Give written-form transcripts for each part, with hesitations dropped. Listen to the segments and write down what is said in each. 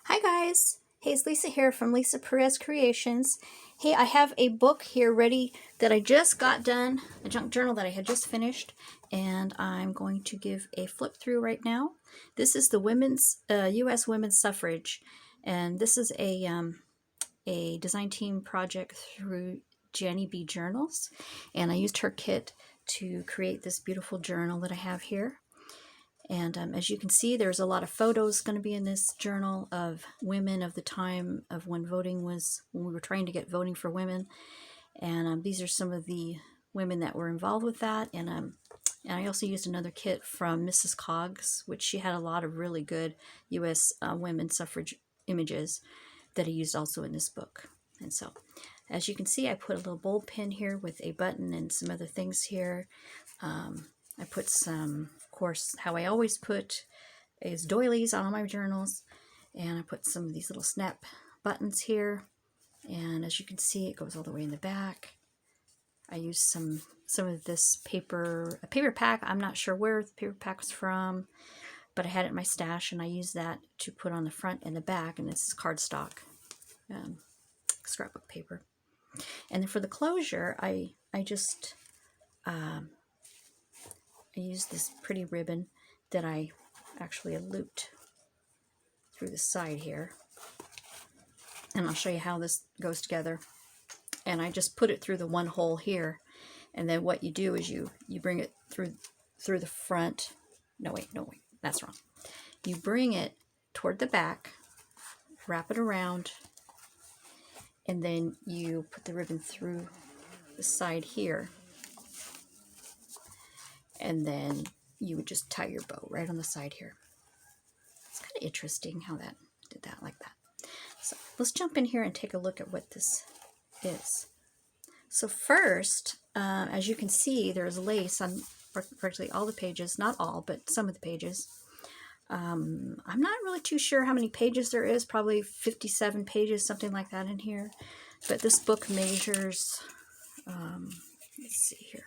Hi guys! Hey, it's Lisa here from Lisa Perez Creations. Hey, I have a book here ready that I just got done, a junk journal that I had just finished, and I'm going to give a flip through right now. This is the U.S. Women's Suffrage, and this is a design team project through Jenny B. Journals, and I used her kit to create this beautiful journal that I have here. And as you can see, there's a lot of photos going to be in this journal of women of the time of when voting was, when we were trying to get voting for women. And these are some of the women that were involved with that. And I also used another kit from Mrs. Coggs, which she had a lot of really good U.S. Women's suffrage images that I used also in this book. And so, as you can see, I put a little bold pin here with a button and some other things here. I put some, of course, how I always put is doilies on all my journals, and I put some of these little snap buttons here, and as you can see, it goes all the way in the back. I used some of this paper, a paper pack. I'm not sure where the paper pack was from, but I had it in my stash, and I used that to put on the front and the back, and this is cardstock, scrapbook paper. And then for the closure, I just I used this pretty ribbon that I actually looped through the side here. And I'll show you how this goes together. And I just put it through the one hole here. And then what you do is you bring it through the front. No, wait, that's wrong. You bring it toward the back, wrap it around, and then you put the ribbon through the side here. And then you would just tie your bow right on the side here. It's kind of interesting how that did that like that. So let's jump in here and take a look at what this is. So first, as you can see, there's lace on practically all the pages, not all, but some of the pages. I'm not really too sure how many pages there is, probably 57 pages, something like that in here. But this book measures, let's see here.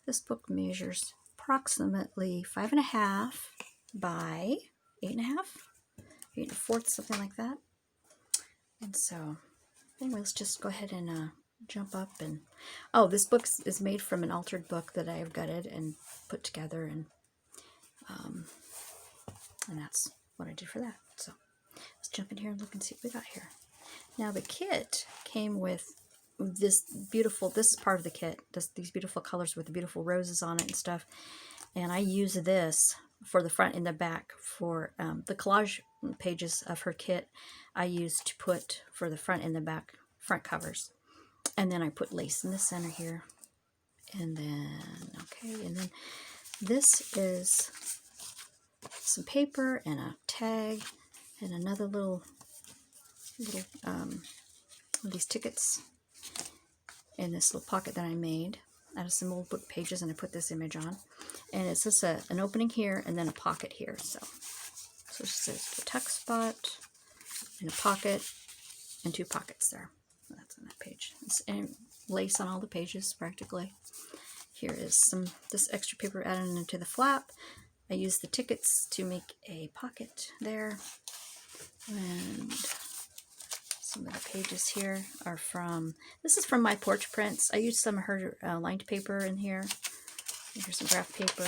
This book measures approximately 5.5 by 8.5, 8 1/4, something like that. And so, anyway, let's just go ahead and jump up. And oh, this book is made from an altered book that I have gutted and put together, and that's what I did for that. So let's jump in here and look and see what we got here. Now the kit came with this beautiful, this is part of the kit, these beautiful colors with the beautiful roses on it and stuff. And I use this for the front and the back for the collage pages of her kit. I used to put for the front and the back front covers. And then I put lace in the center here. And then, okay, and then this is some paper and a tag and another little these tickets in this little pocket that I made out of some old book pages, and I put this image on. And it's just an opening here and then a pocket here. So it says a tuck spot and a pocket and 2 pockets there. That's on that page. And lace on all the pages practically. Here is this extra paper added into the flap. I used the tickets to make a pocket there. And some of the pages here are this is from my porch prints. I used some of her lined paper in here. Here's some graph paper,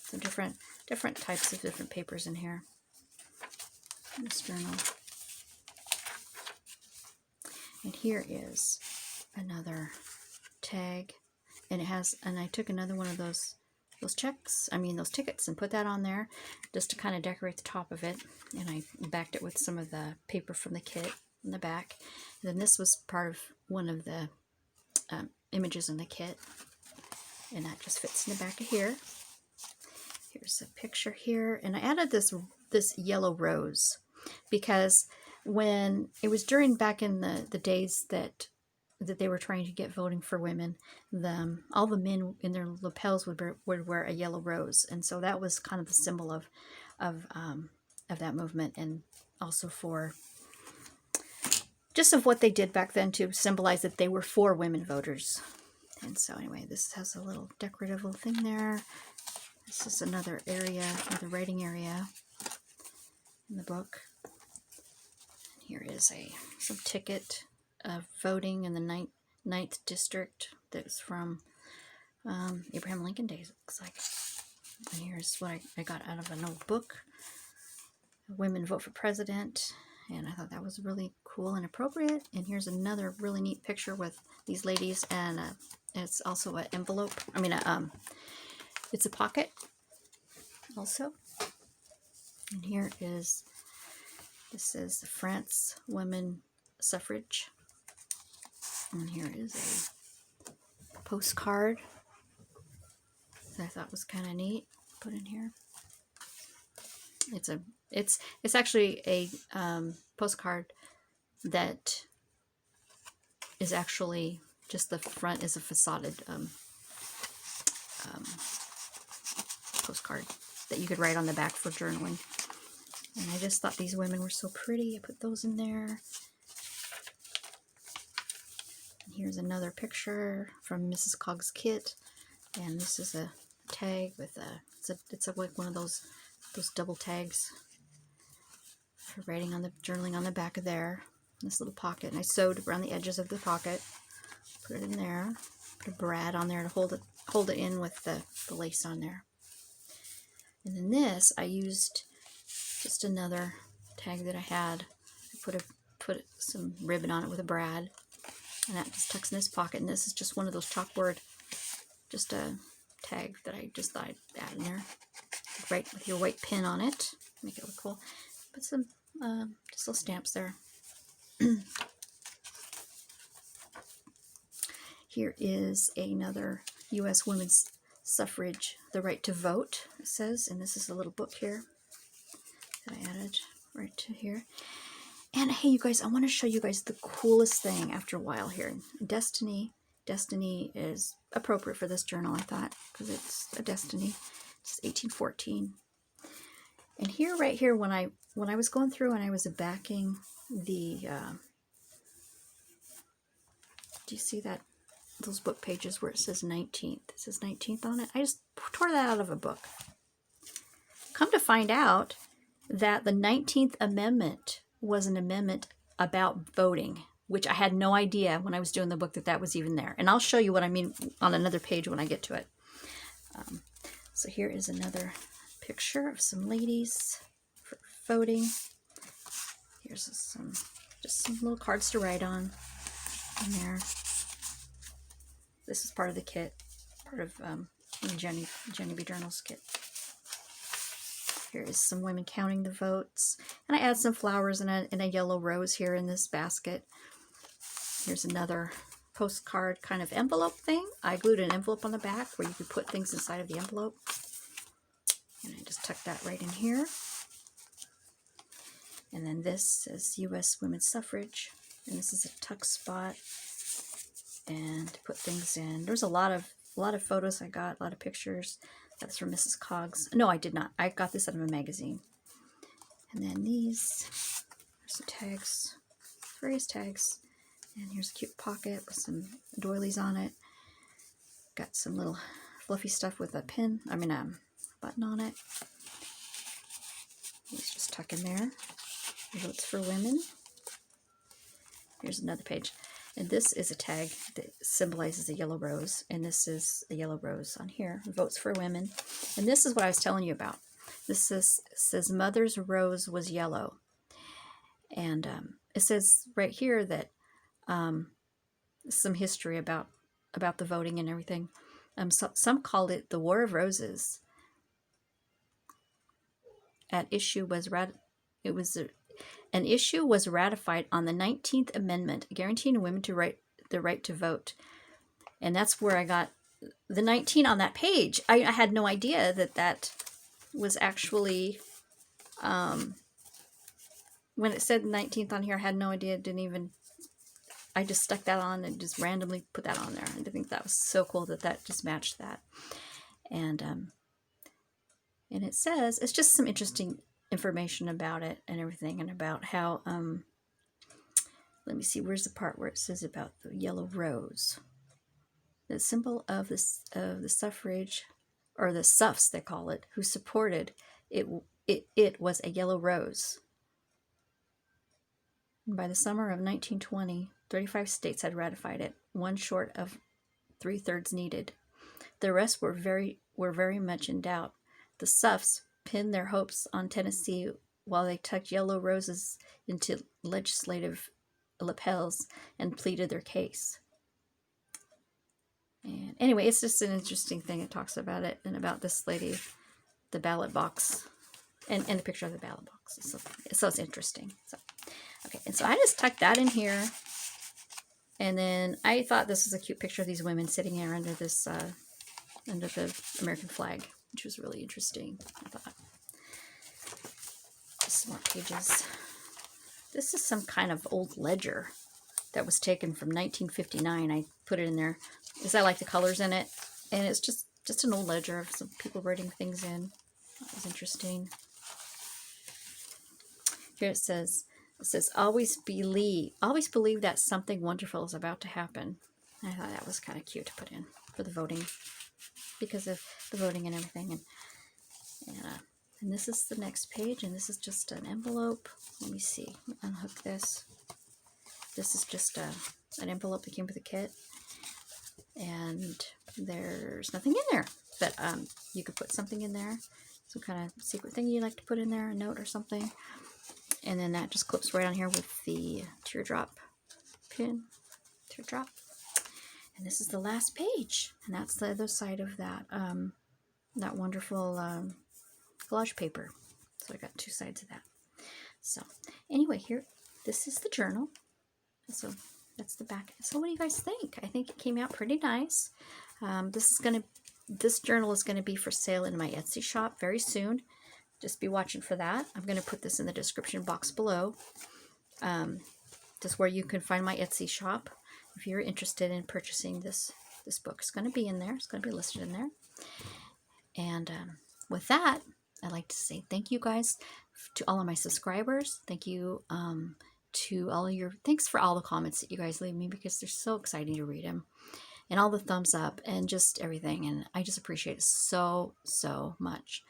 some different types of different papers in here. In this journal. And here is another tag, and I took another one of those tickets, and put that on there just to kind of decorate the top of it. And I backed it with some of the paper from the kit in the back. And then this was part of one of the images in the kit, and that just fits in the back of here. Here's a picture here, and I added this yellow rose because when it was back in the days that they were trying to get voting for women, all the men in their lapels would wear a yellow rose, and so that was kind of the symbol of that movement, and also for just of what they did back then to symbolize that they were for women voters. And so anyway, this has a little decorative little thing there. This is another area, another writing area in the book. Here is some ticket of voting in the 9th district that's from Abraham Lincoln days, it looks like. And here's what I got out of an old book, Women Vote for President, and I thought that was really cool and appropriate. And here's another really neat picture with these ladies, and it's also an envelope. I mean, it's a pocket also. And here is, this is the France Women Suffrage. And here is a postcard that I thought was kind of neat. Put in here. It's actually a postcard that is actually just the front is a facetted postcard that you could write on the back for journaling. And I just thought these women were so pretty. I put those in there. And here's another picture from Mrs. Cogg's kit, and this is a tag with it's like one of those double tags for writing on the journaling on the back of there. This little pocket, and I sewed around the edges of the pocket. Put it in there. Put a brad on there to hold it in with the lace on there. And then this, I used just another tag that I had. I put some ribbon on it with a brad, and that just tucks in this pocket. And this is just one of those chalkboard, just a tag that I just thought I'd add in there. Right with your white pin on it, make it look cool. Put some just little stamps there. Here is another U.S. women's suffrage, the right to vote, it says, and this is a little book here that I added right to here. And hey, you guys, I want to show you guys the coolest thing after a while here. Destiny is appropriate for this journal, I thought, because it's a destiny. It's 1814. And here, right here, when I was going through and I was backing the, do you see that? Those book pages where it says 19th. It says 19th on it. I just tore that out of a book. Come to find out that the 19th Amendment was an amendment about voting, which I had no idea when I was doing the book that was even there. And I'll show you what I mean on another page when I get to it. So here is another picture of some ladies for voting. Here's just some little cards to write on in there. This is part of the kit, part of Jenny B. Journal's kit. Here is some women counting the votes. And I add some flowers and a yellow rose here in this basket. Here's another postcard kind of envelope thing. I glued an envelope on the back where you could put things inside of the envelope. And I just tucked that right in here. And then this says U.S. Women's Suffrage. And this is a tuck spot. And to put things in. There's a lot of photos I got, a lot of pictures. That's from Mrs. Cogg's. No, I did not. I got this out of a magazine. And then these are some tags, various tags. And here's a cute pocket with some doilies on it. Got some little fluffy stuff with a button on it. These just tuck in there. Votes for women. Here's another page. And this is a tag that symbolizes a yellow rose. And this is a yellow rose on here. Votes for women. And this is what I was telling you about. This says Mother's Rose was yellow. And it says right here that some history about the voting and everything. Some called it the War of Roses. An issue was ratified on the 19th Amendment, guaranteeing women the right to vote. And that's where I got the 19 on that page. I had no idea that was actually, when it said 19th on here, I had no idea. I just stuck that on and just randomly put that on there. I think that was so cool that just matched that. And it says, it's just some interesting information about it and everything, and about how, let me see, where's the part where it says about the yellow rose? The symbol of the suffrage, or the suffs they call it, who supported it was a yellow rose. And by the summer of 1920, 35 states had ratified it, one short of 3/3 needed. The rest were very much in doubt. The Suffs pinned their hopes on Tennessee while they tucked yellow roses into legislative lapels and pleaded their case. And anyway, it's just an interesting thing. It talks about it and about this lady, the ballot box, and the picture of the ballot box. So it's interesting. So, okay, and so I just tucked that in here. And then I thought this was a cute picture of these women sitting here under this, under the American flag, which was really interesting, I thought. Some more pages. This is some kind of old ledger that was taken from 1959. I put it in there because I like the colors in it. And it's just an old ledger of some people writing things in. That was interesting. Here it says, always believe that something wonderful is about to happen. And I thought that was kind of cute to put in for the voting, because of the voting and everything. And this is the next page, and this is just an envelope. Let me see. Unhook this. This is just an envelope that came with the kit. And there's nothing in there. But you could put something in there. Some kind of secret thing you like to put in there, a note or something. And then that just clips right on here with the teardrop pin. Teardrop. And this is the last page. And that's the other side of that, that wonderful collage paper. So I got two sides of that. So anyway, here, this is the journal. So that's the back. So what do you guys think? I think it came out pretty nice. This journal is gonna be for sale in my Etsy shop very soon. Just be watching for that. I'm gonna put this in the description box below. Just where you can find my Etsy shop if you're interested in purchasing this book. It's gonna be in there. It's gonna be listed in there. And with that, I'd like to say thank you guys to all of my subscribers. Thank you to all of your, thanks for all the comments that you guys leave me, because they're so exciting to read them, and all the thumbs up and just everything. And I just appreciate it so much.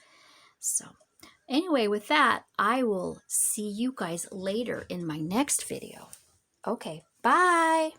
So anyway, with that, I will see you guys later in my next video. Okay, bye.